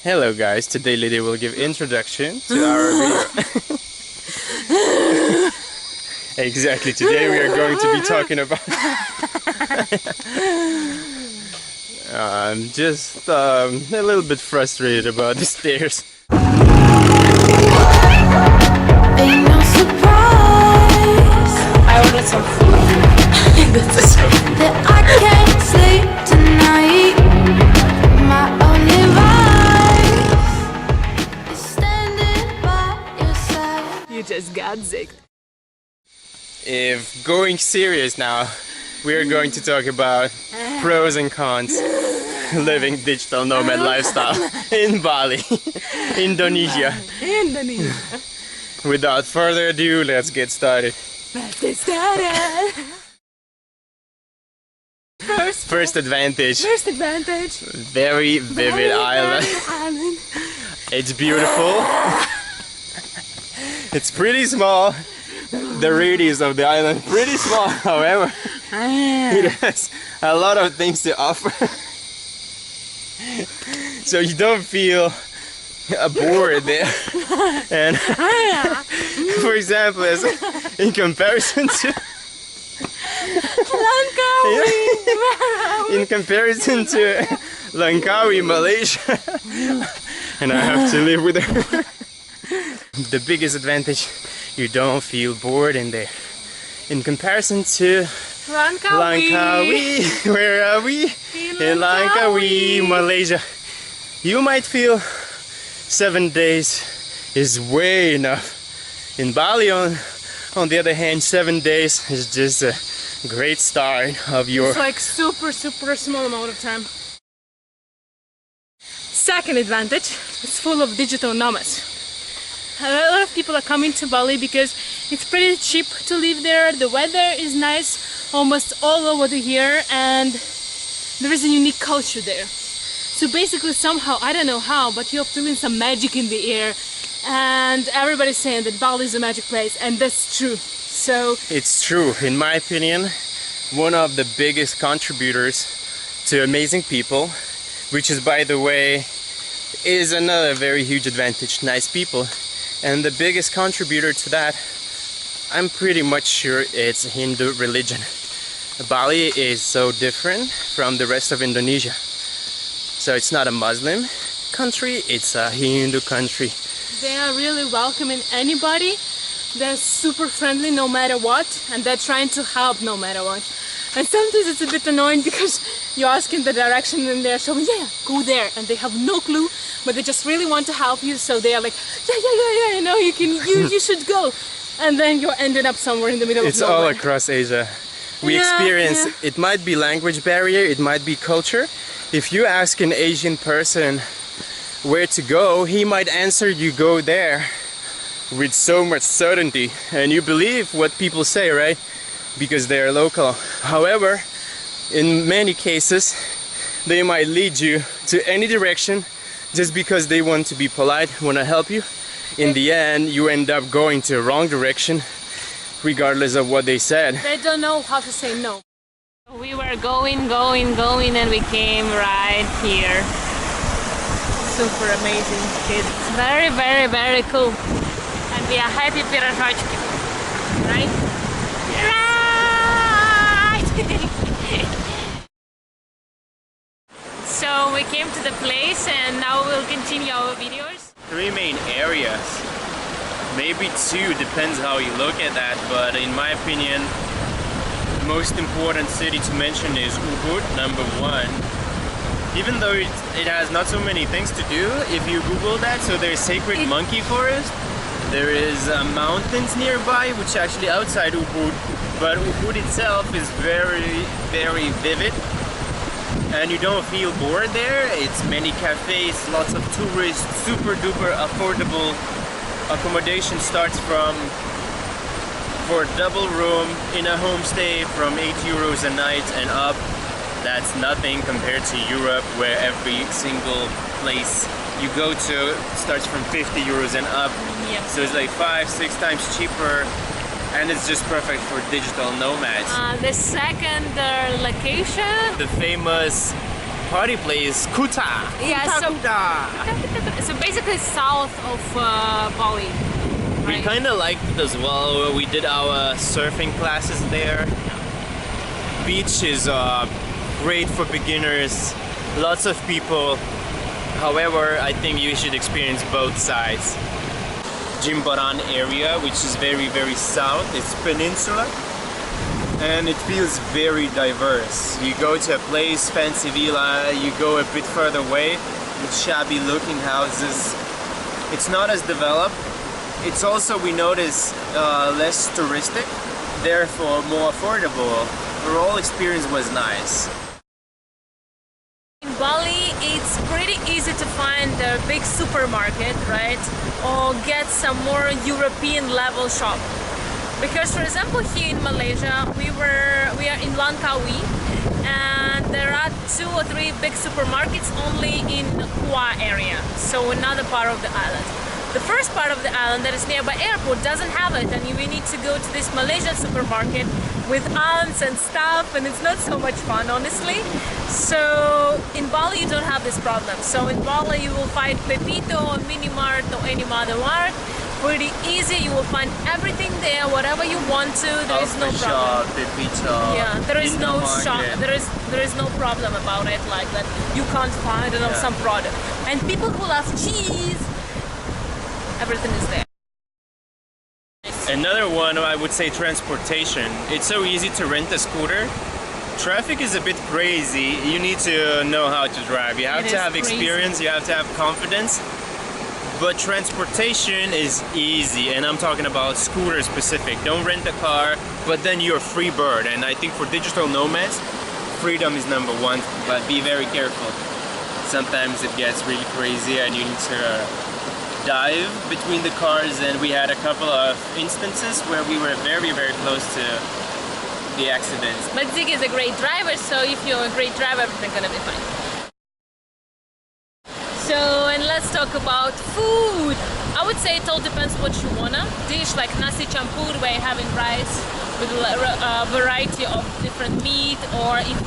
Hello guys, today Lydia will give introduction to our video. Exactly, today we are going to be talking about... I'm just a little bit frustrated about the stairs. Ain't no surprise. I ordered some food. That I can't sleep tonight. My only vibe is standing by your side. You just got zigged. If going serious now, we are going to talk about pros and cons living digital nomad lifestyle in Bali, Indonesia. Without further ado, let's get started. Let's get started. First advantage. Very vivid island. It's beautiful. It's pretty small. The radius of the island pretty small, however, it has a lot of things to offer. So you don't feel bored there. And for example, in comparison to Langkawi, Malaysia, and I have to live with her. The biggest advantage, you don't feel bored in there. In comparison to Langkawi, where are we? In Langkawi, Malaysia. You might feel 7 days is way enough. In Bali, on the other hand, 7 days is just a great start of your... It's like super small amount of time. Second advantage, it's full of digital nomads. A lot of people are coming to Bali because it's pretty cheap to live there. The weather is nice almost all over the year, and there is a unique culture there. So basically, somehow, I don't know how, but you're feeling some magic in the air, and everybody's saying that Bali is a magic place, and that's true. So it's true. In my opinion, one of the biggest contributors to amazing people, which is, by the way, is another very huge advantage, nice people. And the biggest contributor to that, I'm pretty much sure it's Hindu religion. Bali is so different from the rest of Indonesia. So it's not a Muslim country, it's a Hindu country. They are really welcoming anybody. They're super friendly no matter what, and they're trying to help no matter what. And sometimes it's a bit annoying because you're asking the direction and they're showing, yeah, go there, and they have no clue, but they just really want to help you, so they are like, yeah, you know, you should go. And then you're ending up somewhere in the middle it's of nowhere. All across Asia. We experience, it might be language barrier, it might be culture. If you ask an Asian person where to go, he might answer you go there with so much certainty, and you believe what people say, right? Because they are local. However, in many cases, they might lead you to any direction just because they want to be polite, want to help you. In the end, you end up going to the wrong direction, regardless of what they said. They don't know how to say no. We were going, and we came right here. Super amazing. It's very cool. And we are happy пирожочки, right? So we came to the place and now we'll continue our videos. 3 main areas, maybe 2, depends how you look at that, but in my opinion, the most important city to mention is Ubud, number 1. Even though it has not so many things to do, if you Google that, so there's Sacred Monkey Forest, there is mountains nearby, which is actually outside Ubud, but Ubud itself is very vivid. And you don't feel bored there. It's many cafes, lots of tourists, super duper affordable. Accommodation starts from, for a double room in a homestay, from 8 euros a night and up. That's nothing compared to Europe, where every single place you go to starts from 50 euros and up. Yeah. So it's like 5-6 times cheaper. And it's just perfect for digital nomads. The second location, the famous party place, Kuta. Yeah, so basically south of Bali. We Right? kind of liked it as well. We did our surfing classes there. Beach is great for beginners. Lots of people. However, I think you should experience both sides. Jimbaran area, which is very, very south. It's peninsula. And it feels very diverse. You go to a place, fancy villa, you go a bit further away with shabby looking houses. It's not as developed. It's also, we notice, less touristic, therefore more affordable. Overall experience was nice. In Bali, it's pretty easy to find a big supermarket, right? Or get some more European level shop. Because, for example, here in Malaysia, we are in Langkawi, and there are 2 or 3 big supermarkets only in Kua area, so another part of the island. The first part of the island that is nearby airport doesn't have it, and we need to go to this Malaysian supermarket with aunts and stuff, and it's not so much fun, honestly. So in Bali you don't have this problem. So in Bali you will find Pepito or Minimart or any other mart. Pretty easy, you will find everything there, whatever you want to. There is no problem. Pepito. Yeah, there is no shop. Market. There is no problem about it like that. You can't find it on some product. And people who love cheese, everything is there. Another one, I would say transportation. It's so easy to rent a scooter. Traffic is a bit crazy. You need to know how to drive. You have to have experience, you have to have confidence. But transportation is easy, and I'm talking about scooter specific. Don't rent a car, but then you're a free bird. And I think for digital nomads, freedom is number 1, but be very careful. Sometimes it gets really crazy and you need to dive between the cars, and we had a couple of instances where we were very, very close to the accidents. But Zig is a great driver, so if you're a great driver, everything's gonna be fine. So, and let's talk about food. I would say it all depends what you wanna. Dish like nasi campur, where you're having rice with a variety of different meat, or if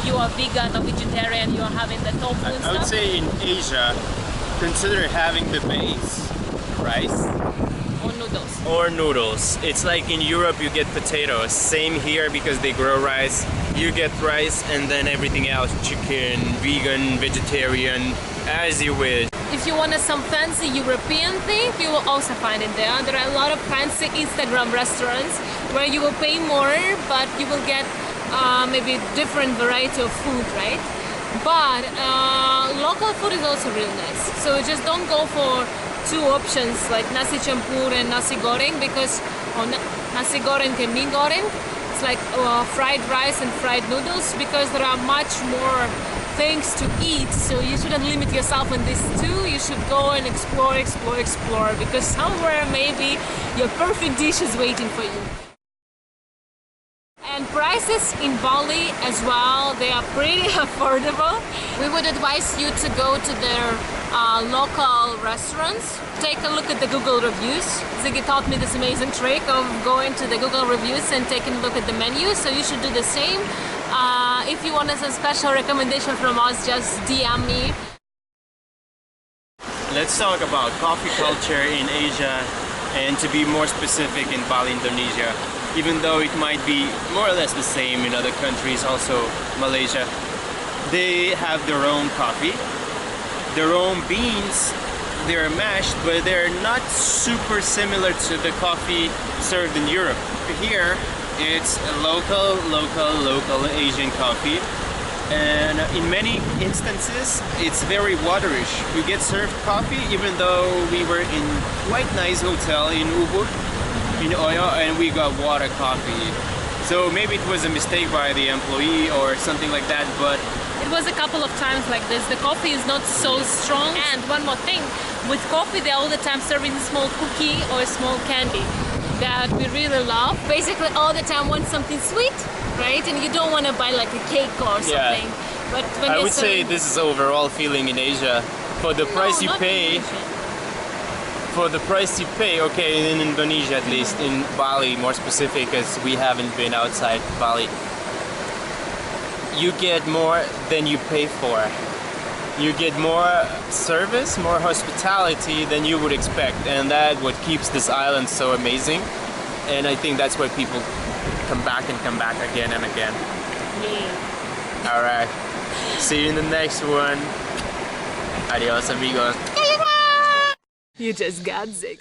you are vegan or vegetarian, you're having the tofu and stuff. I would say in Asia, consider having the base, rice Or noodles. or noodles. It's like in Europe you get potatoes. Same here because they grow rice. You get rice and then everything else, chicken, vegan, vegetarian, as you wish. If you wanted some fancy European thing, you will also find it there. There are a lot of fancy Instagram restaurants where you will pay more, but you will get maybe different variety of food, right? But local food is also really nice. So just don't go for 2 options like nasi campur and nasi goreng, because nasi goreng and mie goreng, it's like fried rice and fried noodles, because there are much more things to eat. So you shouldn't limit yourself in these 2. You should go and explore, because somewhere maybe your perfect dish is waiting for you. And prices in Bali as well, they are pretty affordable. We would advise you to go to their local restaurants. Take a look at the Google reviews. Ziggy taught me this amazing trick of going to the Google reviews and taking a look at the menu, so you should do the same. If you want some special recommendation from us, just DM me. Let's talk about coffee culture in Asia, and to be more specific in Bali, Indonesia. Even though it might be more or less the same in other countries, also Malaysia, they have their own coffee, their own beans. They're mashed, but they're not super similar to the coffee served in Europe. Here, it's a local Asian coffee, and in many instances, it's very waterish. We get served coffee, even though we were in quite nice hotel in Ubud, in Oyo, and we got water coffee. So maybe it was a mistake by the employee or something like that, but it was a couple of times like this. The coffee is not so strong. And one more thing, with coffee they're all the time serving a small cookie or a small candy that we really love. Basically all the time want something sweet, right? And you don't want to buy like a cake or something. But when I would say this is overall feeling in Asia. For the price you pay, okay, in Indonesia at least, in Bali more specific, as we haven't been outside Bali. you get more than you pay for. You get more service, more hospitality than you would expect, and that's what keeps this island so amazing. And I think that's why people come back and come back again and again. Yeah. Alright, see you in the next one. Adios amigos. You just got sick.